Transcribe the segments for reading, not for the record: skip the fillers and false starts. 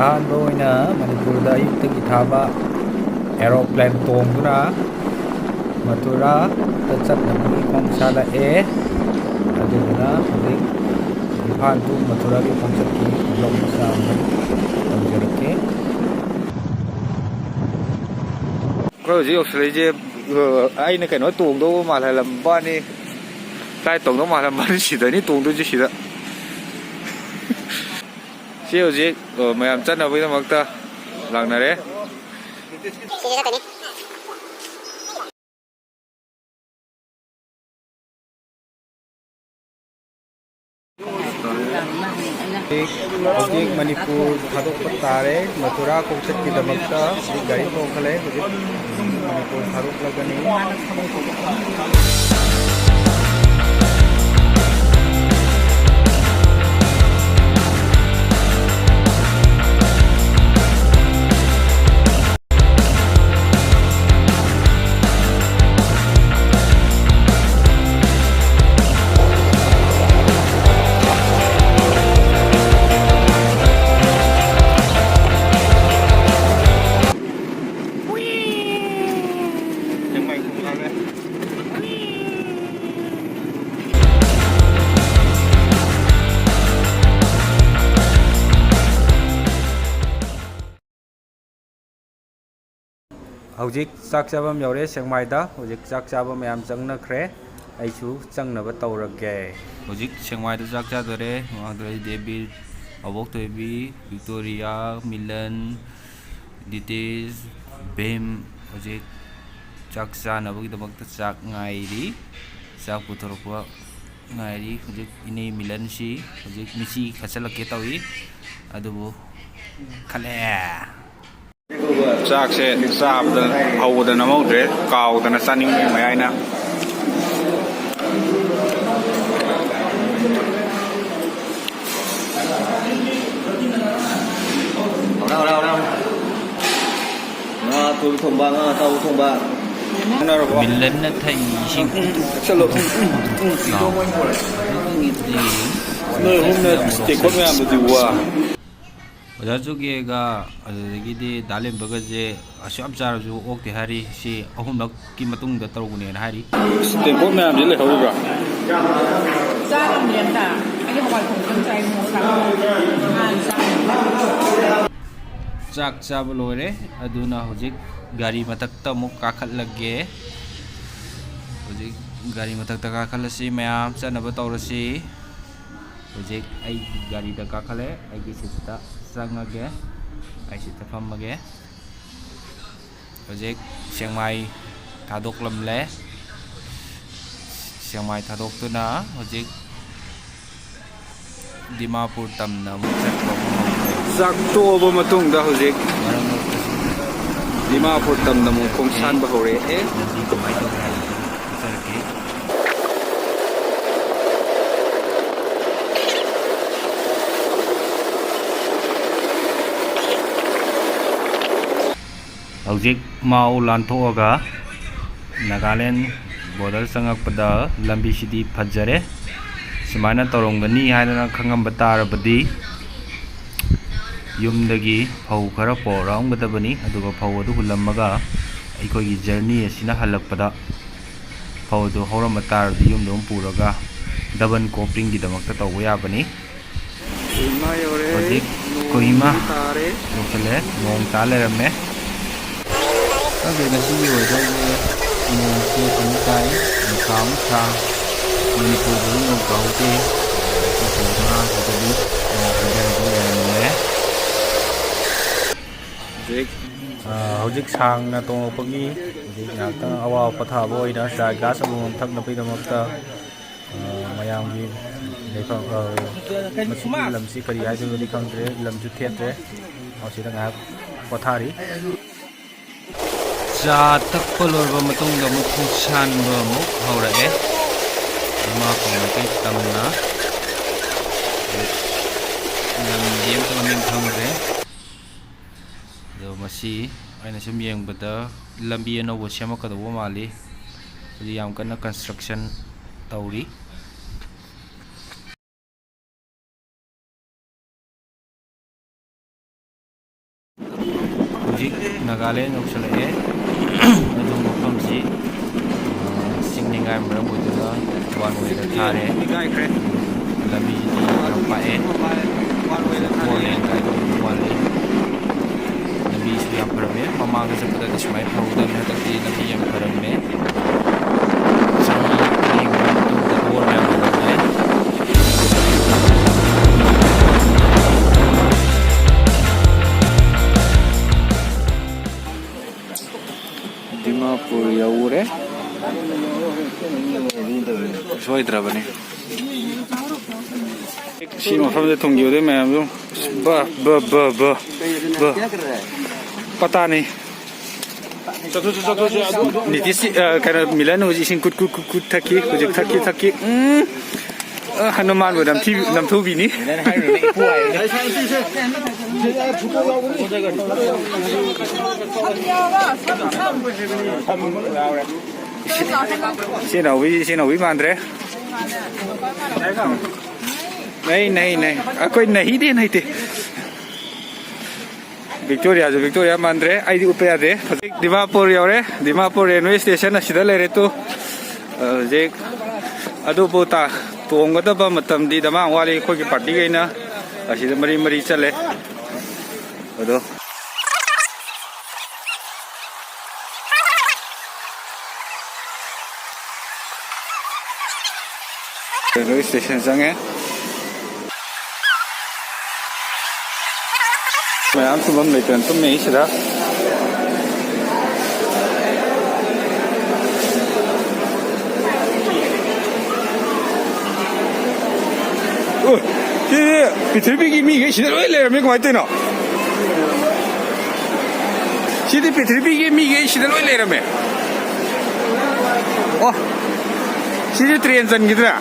ꯑꯍꯥꯟꯕ ꯑꯣꯏꯅ ꯃꯅꯤꯄꯨꯔꯗ ꯑꯌꯨꯛꯇꯒꯤ ꯊꯥꯕ ꯑꯦꯔꯣꯄ꯭ꯂꯦꯟ ꯇꯣꯡꯗꯨꯅ ꯃꯊꯨꯔꯥꯗ ꯆꯠꯅꯕꯒꯤ ꯈꯣꯡꯁꯥꯜꯂꯛꯑꯦ꯫ ꯑꯗꯨꯗꯨꯅ ꯍꯧꯖꯤꯛ ꯏꯝꯐꯥꯜ ꯇꯨ ꯃꯊꯨꯔꯥꯒꯤ ꯈꯣꯡꯆꯠꯀꯤ ꯕ꯭ꯂꯣꯛ ꯃꯆꯥ ꯑꯃ ꯇꯧꯖꯔꯛꯀꯦ꯫ ꯑꯩꯈꯣꯏ ꯍꯧꯖꯤꯛ ꯌꯧꯁꯤꯜꯂꯛꯏꯁꯦ ꯑꯩꯅ ꯀꯩꯅꯣ ꯇꯣꯡꯗꯧꯕ ꯃꯥꯜꯍꯜꯂꯝꯕꯅꯤ, ꯐ꯭ꯂꯥꯏꯠ ꯇꯣꯡꯗꯧ ꯃꯥꯜꯍꯜꯂꯝꯕꯅꯤ, ꯁꯤꯗꯅꯤ ꯇꯣꯡꯗꯣꯏꯁꯦ ꯁꯤꯗ꯫ ꯁꯤ ꯍꯧꯖꯤꯛ ꯃꯌꯥꯝ ꯆꯠꯅꯕꯒꯤꯗꯃꯛꯇ ꯂꯥꯛꯅꯔꯦ꯫ ꯍꯧꯖꯤꯛ ꯃꯅꯤꯄꯨꯔ ꯊꯥꯗꯣꯛꯄ ꯇꯥꯔꯦ꯫ ꯃꯊꯨꯔꯥ ꯈꯣꯡꯆꯠꯀꯤꯗꯃꯛꯇ ꯍꯧꯖꯤꯛ ꯒꯥꯔꯤ ꯇꯣꯡꯈꯠꯂꯦ꯫ ꯍꯧꯖꯤꯛ ꯃꯅꯤꯄꯨꯔ ꯊꯥꯗꯣꯛꯂꯒꯅꯤ꯫ ꯍꯧꯖꯤꯛ ꯆꯥꯛ ꯆꯥꯐꯝ ꯌꯧꯔꯦ ꯁꯦꯛꯃꯥꯏꯗ꯫ ꯍꯧꯖꯤꯛ ꯆꯥꯛ ꯆꯥꯕ ꯃꯌꯥꯝ ꯆꯪꯅꯈ꯭ꯔꯦ꯫ ꯑꯩꯁꯨ ꯆꯪꯅꯕ ꯇꯧꯔꯒꯦ꯫ ꯍꯧꯖꯤꯛ ꯁꯦꯛꯃꯥꯏꯗ ꯆꯥꯛ ꯆꯥꯗꯣꯔꯦ꯫ ꯃꯃꯥꯡꯗ ꯗꯦꯕꯤꯠ, ꯑꯕꯣꯛꯊꯣꯏꯕꯤ, ꯚꯤꯛꯇꯣꯔꯤꯌꯥ, ꯃꯤꯂꯟ, ꯗꯤꯇꯦꯁ, ꯚꯤꯝ ꯍꯧꯖꯤꯛ ꯆꯥꯛ ꯆꯥꯅꯕꯒꯤꯗꯃꯛꯇ ꯆꯥꯛ ꯉꯥꯏꯔꯤ꯫ ꯆꯥꯛ ꯄꯨꯊꯣꯔꯛꯄ ꯉꯥꯏꯔꯤ꯫ ꯍꯧꯖꯤꯛ ꯏꯅꯦ ꯃꯤꯂꯟꯁꯤ ꯍꯧꯖꯤꯛ ꯃꯤꯆꯤ ꯈꯠꯆꯜꯂꯛꯀꯦ ꯇꯧꯏ, ꯑꯗꯨꯕꯨ ꯈꯠꯂꯛꯑꯦ꯫ ꯆꯥꯛꯁꯦ ꯆꯥꯕꯗ ꯍꯧꯕꯗ ꯅꯝꯍꯧꯗ꯭ꯔꯦ, ꯀꯥꯎꯗꯅ ꯆꯥꯅꯤꯡꯕꯒꯤ ꯃꯌꯥꯏꯅ꯫ ꯃꯤꯂꯟꯅ ꯊꯛꯏ ꯏꯁꯤꯡ ꯑꯣꯖꯥ ꯆꯨꯒꯦꯒ ꯑꯗꯨꯗꯒꯤꯗꯤ ꯗꯥꯂꯦꯝꯕꯒꯁꯦ ꯑꯁꯨꯛ ꯆꯥꯔꯁꯨ ꯑꯣꯛꯇꯦ ꯍꯥꯏꯔꯤ꯫ ꯁꯤ ꯑꯍꯨꯝꯂꯛꯀꯤ ꯃꯇꯨꯡꯗ ꯇꯧꯕꯅꯦꯅ ꯍꯥꯏꯔꯤ꯫ ꯇꯦꯡꯀꯣꯠ ꯃꯌꯥꯝꯁꯦ ꯂꯩꯍꯧꯔꯤꯕ꯭ꯔꯥ? ꯆꯥꯛ ꯆꯥꯕ ꯂꯣꯏꯔꯦ꯫ ꯑꯗꯨꯅ ꯍꯧꯖꯤꯛ ꯒꯥꯔꯤ ꯃꯊꯛꯇ ꯑꯃꯨꯛ ꯀꯥꯈꯠꯂꯒꯦ꯫ ꯍꯧꯖꯤꯛ ꯒꯥꯔꯤ ꯃꯊꯛꯇ ꯀꯥꯈꯠꯂꯁꯤ, ꯃꯌꯥꯝ ꯆꯠꯅꯕ ꯇꯧꯔꯁꯤ꯫ ꯍꯧꯖꯤꯛ ꯑꯩꯒꯤ ꯒꯥꯔꯤꯗ ꯀꯥꯈꯠꯂꯦ꯫ ꯑꯩꯒꯤ ꯁꯤꯠꯇ ꯆꯪꯉꯒꯦ, ꯑꯩ ꯁꯤꯠꯇ ꯐꯝꯃꯒꯦ꯫ ꯍꯧꯖꯤꯛ ꯁꯦꯛꯃꯥꯏ ꯊꯥꯗꯣꯛꯂꯝꯂꯦ꯫ ꯁꯦꯛꯃꯥꯏ ꯊꯥꯗꯣꯛꯇꯨꯅ ꯍꯧꯖꯤꯛ ꯗꯤꯃꯥꯄꯨꯔ ꯇꯝꯅ ꯑꯃꯨꯛ ꯆꯠꯄ ꯍꯧꯔꯦ꯫ ꯆꯥꯛ ꯇꯣꯛꯑꯕ ꯃꯇꯨꯡꯗ ꯍꯧꯖꯤꯛ ꯗꯤꯃꯥꯄꯨꯔ ꯇꯝꯅ ꯑꯃꯨꯛ ꯈꯣꯡꯁꯥꯟꯕ ꯍꯧꯔꯛꯑꯦ꯫ ꯀꯃꯥꯏꯅ ꯇꯧꯒꯦ ꯍꯥꯏꯕꯗꯨ ꯎꯠꯆꯔꯛꯀꯦ꯫ ꯍꯧꯖꯤꯛ ꯃꯥꯎ ꯂꯥꯟꯊꯣꯛꯑꯒ ꯅꯥꯒꯥꯂꯦꯟ ꯕꯣꯔꯗꯔ ꯆꯪꯉꯛꯄꯗ ꯂꯝꯕꯤꯁꯤꯗꯤ ꯐꯖꯔꯦ꯫ ꯁꯨꯃꯥꯏꯅ ꯇꯧꯔꯝꯒꯅꯤ ꯍꯥꯏꯗꯅ ꯈꯪꯉꯝꯕ ꯇꯥꯔꯕꯗꯤ ꯌꯨꯝꯗꯒꯤ ꯐꯧ ꯈꯔ ꯄꯣꯔꯛꯑꯝꯒꯗꯕꯅꯤ꯫ ꯑꯗꯨꯒ ꯐꯧ ꯑꯗꯨ ꯍꯨꯜꯂꯝꯃꯒ ꯑꯩꯈꯣꯏꯒꯤ ꯖꯔꯅꯤ ꯑꯁꯤꯅ ꯍꯜꯂꯛꯄꯗ ꯐꯧ ꯑꯗꯨ ꯍꯧꯔꯝꯕ ꯇꯥꯔꯕꯗꯤ ꯌꯨꯝꯗ ꯑꯃꯨꯛ ꯄꯨꯔꯒ ꯗꯕꯜ ꯀꯣꯄꯤꯡꯒꯤꯗꯃꯛꯇ ꯇꯧꯕ ꯌꯥꯕꯅꯤ꯫ ꯍꯧꯖꯤꯛ ꯀꯣꯍꯤꯃꯥ ꯌꯧꯁꯜꯂꯦ꯫ ꯅꯣꯡ ꯇꯥ ꯂꯩꯔꯝꯃꯦ꯫ ꯈꯪꯗꯦ ꯉꯁꯤꯒꯤ ꯋꯦꯗꯔꯁꯦ ꯅꯣꯡꯁꯦ ꯑꯃꯨꯛ ꯇꯥꯏ, ꯅꯨꯡꯁꯥ ꯑꯃꯨꯛ ꯁꯥ, ꯃꯅꯤꯄꯨꯔꯗꯗꯤ ꯅꯣꯡ ꯇꯥꯍꯧꯗꯦ꯫ ꯀꯣꯍꯤꯃꯥꯁꯤꯗꯗꯤ ꯅꯣꯡ ꯍꯩꯊꯔꯒ ꯂꯩꯔꯝꯂꯦ꯫ ꯍꯧꯖꯤꯛ ꯁꯥꯡꯅ ꯇꯣꯡꯉꯛꯄꯒꯤ ꯍꯧꯖꯤꯛ ꯉꯥꯏꯍꯥꯛꯇꯪ ꯑꯋꯥꯕ ꯄꯣꯊꯥꯕ ꯑꯣꯏꯅ ꯆꯥ ꯒ꯭ꯂꯥꯁ ꯑꯃꯃꯝ ꯊꯛꯅꯕꯒꯤꯗꯃꯛꯇ ꯃꯌꯥꯝꯒꯤ ꯂꯩꯐꯝ ꯃꯁꯤꯒꯤ ꯂꯝꯁꯤ ꯀꯔꯤ ꯍꯥꯏꯗꯣꯏꯅꯣꯗꯤ ꯈꯪꯗ꯭ꯔꯦ, ꯂꯝꯁꯨ ꯊꯦꯠꯇ꯭ꯔꯦ, ꯃꯁꯤꯗ ꯉꯥꯏꯍꯥꯛ ꯄꯣꯊꯥꯔꯤ꯫ ꯆꯥ ꯊꯛꯄ ꯂꯣꯏꯔꯕ ꯃꯇꯨꯡꯗ ꯑꯃꯨꯛ ꯈꯣꯡꯁꯥꯟꯕ ꯑꯃꯨꯛ ꯍꯧꯔꯛꯑꯦ꯫ ꯗꯤꯃꯥꯄꯨꯔ ꯃꯥꯏꯀꯩ ꯇꯝꯅ ꯂꯝꯗꯤ ꯑꯝꯇ ꯃꯃꯤꯡ ꯈꯪꯗ꯭ꯔꯦ, ꯑꯗꯣ ꯃꯁꯤ ꯑꯩꯅ ꯁꯨꯝ ꯌꯦꯡꯕꯗ ꯂꯝꯕꯤ ꯑꯅꯧꯕ ꯁꯦꯝꯃꯛꯀꯗꯧꯕ ꯃꯥꯜꯂꯤ꯫ ꯍꯧꯖꯤꯛ ꯌꯥꯝ ꯀꯟꯅ ꯀꯟꯁꯇ꯭ꯔꯛꯁꯟ ꯇꯧꯔꯤ꯫ ꯍꯧꯖꯤꯛ ꯅꯥꯒꯥꯂꯦꯟ ꯌꯧꯁꯜꯂꯛꯑꯦ ꯑꯗꯨ ꯃꯐꯝꯁꯤ ꯆꯤꯡꯅꯤꯡꯉꯥꯏ ꯃꯔꯝ ꯑꯣꯏꯗꯨꯅ ꯋꯥꯟ ꯋꯦꯗ ꯊꯥꯔꯦ ꯂꯝꯕꯤꯁꯤꯗꯤ ꯌꯥꯝ ꯄꯥꯛꯑꯦ 4 ꯂꯦꯟ ꯀꯥꯏꯗꯣ ꯋꯥꯠꯂꯦ ꯂꯝꯕꯤꯁꯨ ꯌꯥꯝ ꯐꯔꯝꯃꯦ ꯃꯃꯥꯡꯗ ꯆꯠꯄꯗꯗꯤ ꯁꯨꯃꯥꯏꯅ ꯐꯍꯧꯗꯕꯅꯤ ꯍꯟꯗꯛꯇꯤ ꯂꯝꯕꯤ ꯌꯥꯝ ꯐꯔꯝꯃꯦ ꯆꯍꯤ ꯑꯅꯤꯒꯨꯝꯕ ꯃꯇꯨꯡꯗ ꯕꯣꯔ ꯃꯌꯥꯝ ꯂꯣꯏꯔꯝꯃꯦ ꯗꯤꯃꯥꯄꯨꯔ ꯌꯧꯔꯦ ꯁꯣꯏꯗ꯭ꯔꯕꯅꯤ ꯁꯤ ꯃꯐꯝꯗ ꯊꯨꯡꯈꯤꯕꯗꯩ ꯃꯌꯥꯝꯁꯨ ꯄꯇꯥꯅꯤ ꯅꯤꯇꯤꯁ ꯀꯩꯅꯣ ꯃꯤꯂꯟ ꯍꯧꯖꯤꯛ ꯏꯁꯤꯡ ꯀꯨꯠ ꯊꯛꯈꯤ ꯍꯧꯖꯤꯛ ꯊꯛꯈꯤ ꯍꯅꯨꯃꯥꯟꯕꯨ ꯅꯝꯊꯨꯕꯤꯅꯤ ꯏꯆꯦ ꯃꯥꯟꯗ꯭ꯔꯦ नहीं कोई नहीं दे विक्टोरिया मानद्रे आई उपे यादे Dimapur you're Dimapur railway station असिदा लेरे तो जे अदुबोता तोंगदबा मतमदी दमा वाले खोगी पार्टी गइना असिदा मरी चले अदो रेलवे स्टेशन संगे मैम सुबह लेते हैं तो मैं ही सीधा पृथ्वी की मी गई सीधे ले रहे को आते ना सीधे पृथ्वी की मी गई सीधे ले रहे मैं ओह सीधे ट्रेन जन किधर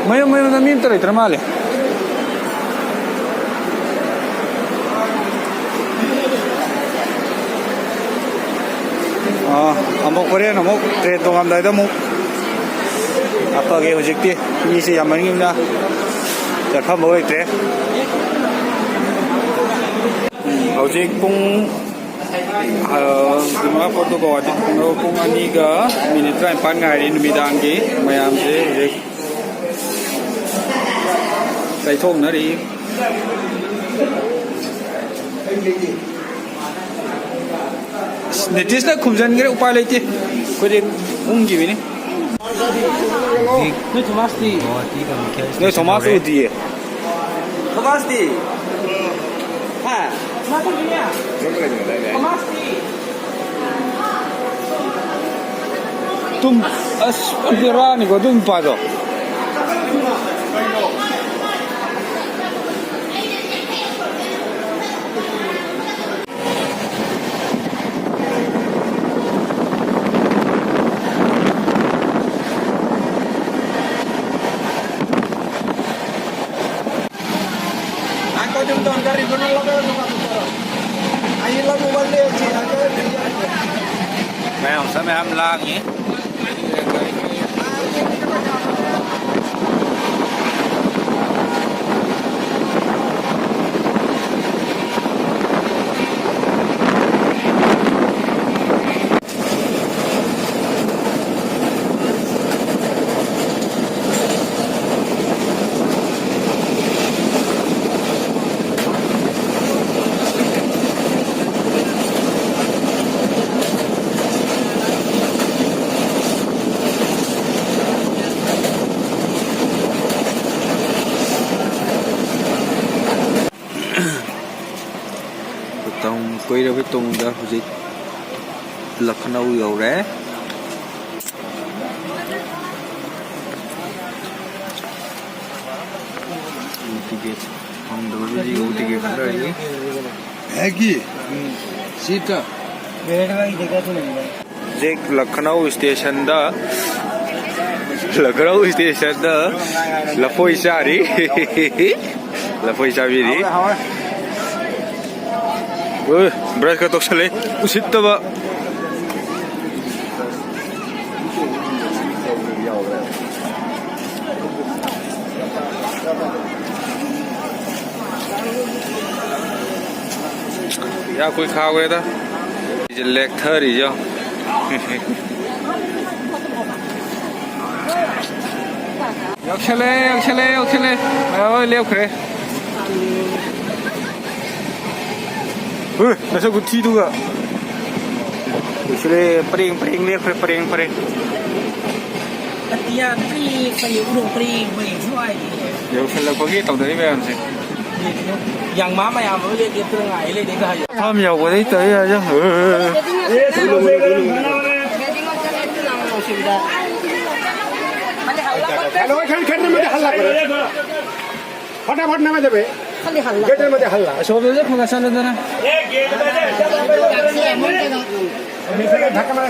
मैं नमीन तो इतना माले अमुक करे अमुक ट्रेन तो हम दाइदा मुक आप आगे हो सकती है से हम मरेंगे ना जब हम बोले ट्रेन हौजिक पुंग दिमापुर तो गवाती पुंग अनी का मिनिट 5 गाड़ी नुमिदांगी मयाम से थोंग नरी नितिश ना खुमजन गे उपाय लेते कोई उंगी भी नहीं नहीं थॉमस होती है थॉमस दी हाँ तुम रानी को तुम पादो मैं हम लांगे कोई रवि तुंगदा हुजिक लखनऊ यौरे टिकट हम दबुजी टिकट रही है की सीटा जे लखनऊ स्टेशन दा लफोई चारी ब्रश का तो चले उसित 야 거기 가고 해다 이제 렉터리죠. 역실래 아 그래. 나서 그 뒤도가 역실래 빠링 렉 그래 빠링 Tia pri phải uống pri mình xoay 역실래 거기 tổng đấy về làm gì yang má mày làm với cái tương ngày lên đến cái tham nhiều của đấy tới à chứ फटाफट नामा देबे खाली हल्ला गेटेर मध्ये हल्ला शोभे जे फगा चालू जरा ढाका मारा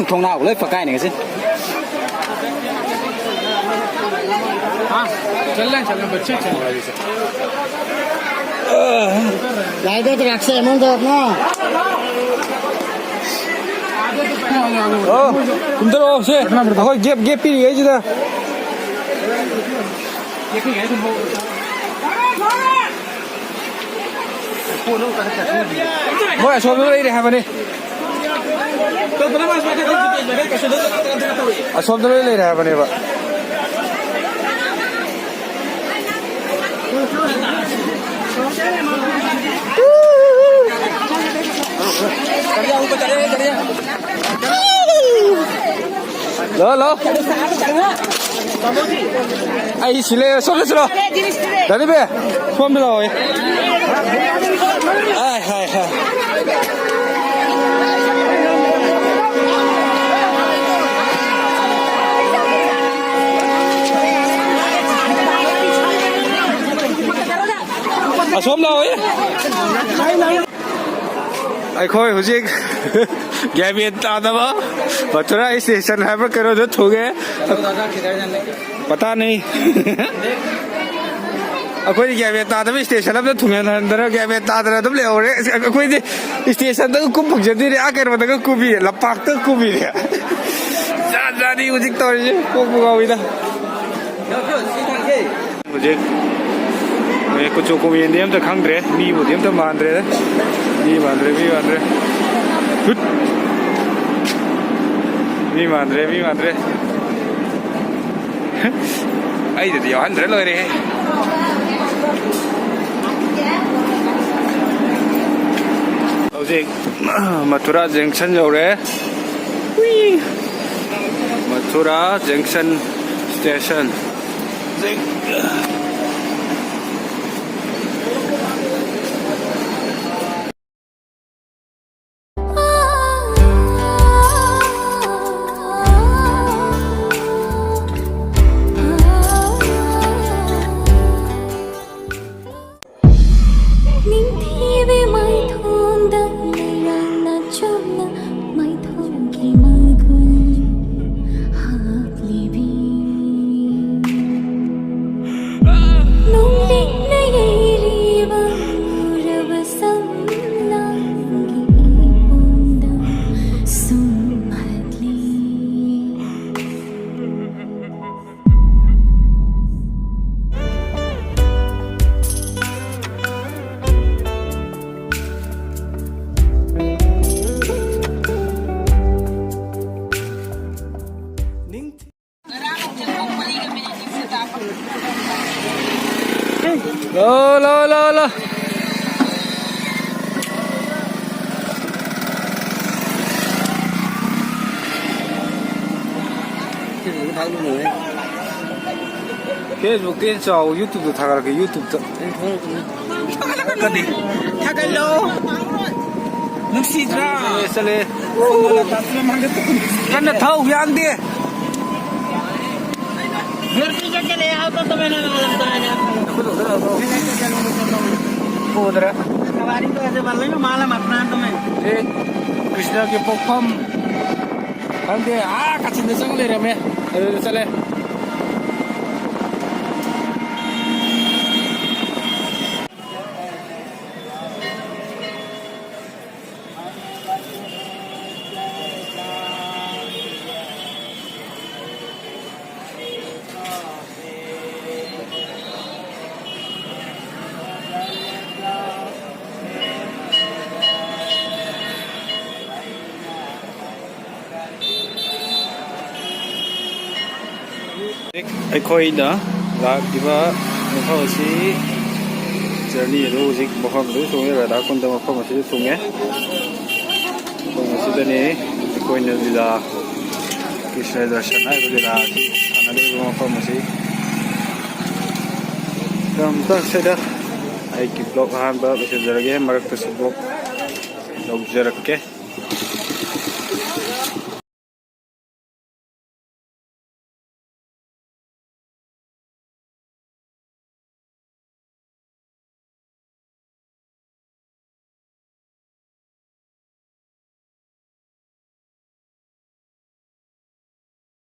thằng nào cũng lấy phật cay này chứ चल बच्चे चल लाइट तो रख से मन तो अपना 힘들어 씨 거기 갭 삐리 해지다 뭐야 저번에 이래 하더니 아 저번에 이래 하더니 봐 लो आई 실례 손을 들어 나리 배 손 들어 아이 아 손 나와 अखोई हुजिक गैबियन तादबा मथुरा स्टेशन है पर करो जो थोगे पता नहीं अखोई गैबियन तादबा स्टेशन अब थुंगे अंदर गैबियन तादरा तुम ले और अखोई स्टेशन तक कुम भगजदी रे आकर मतलब कुबी लपाक तक कुबी रे जानी हुजिक तो को बुगाविदा हुजिक मैं कुछ को भी इंडियम तो खंगरे मी बुदियम तो मानरे मी मानरे आई तो यार अंदर लग रहे हैं उसे मथुरा जंक्शन जो रहे मथुरा जंक्शन स्टेशन लो Facebook के जाओ YouTube तो था करके YouTube तो कभी था कर लो नुक्सीद्रा चले करना था उयान दे घर पीछे चले आओ तो मैंने उधर हमारी तो ऐसे बल रही माला मतना तुम्हें कृष्णा के पोखम हम दे कचिंदे चंगले रे मैं चले ꯑꯩꯈꯣꯏꯅ ꯂꯥꯛꯂꯤꯕ ꯃꯐꯝ ꯑꯁꯤ ꯖꯔꯅꯤ ꯑꯗꯨ ꯍꯧꯖꯤꯛ ꯃꯐꯝ ꯑꯗꯨ ꯊꯨꯡꯉꯦ ꯔꯥꯙꯥꯀꯨꯟꯗ ꯃꯐꯝ ꯑꯁꯤꯗ ꯊꯨꯡꯉꯦ ꯃꯐꯝ ꯑꯁꯤꯗꯅꯤ ꯑꯩꯈꯣꯏꯅ ꯂꯤꯂꯥ ꯀ꯭ꯔꯤꯁꯅ ꯗꯔꯁꯟ ꯍꯥꯏꯕ ꯂꯤꯂꯥ ꯑꯁꯤ ꯁꯥꯟꯅꯗꯣꯔꯤꯕ ꯃꯐꯝ ꯑꯁꯤ ꯃꯇꯥꯡꯁꯤꯗ ꯑꯩꯒꯤ ꯕ꯭ꯂꯣꯛ ꯑꯍꯥꯟꯕ ꯂꯣꯏꯁꯤꯟꯖꯔꯒꯦ ꯃꯔꯛꯇꯁꯨ ꯕ꯭ꯂꯣꯛ ꯂꯧꯖꯔꯛꯀꯦ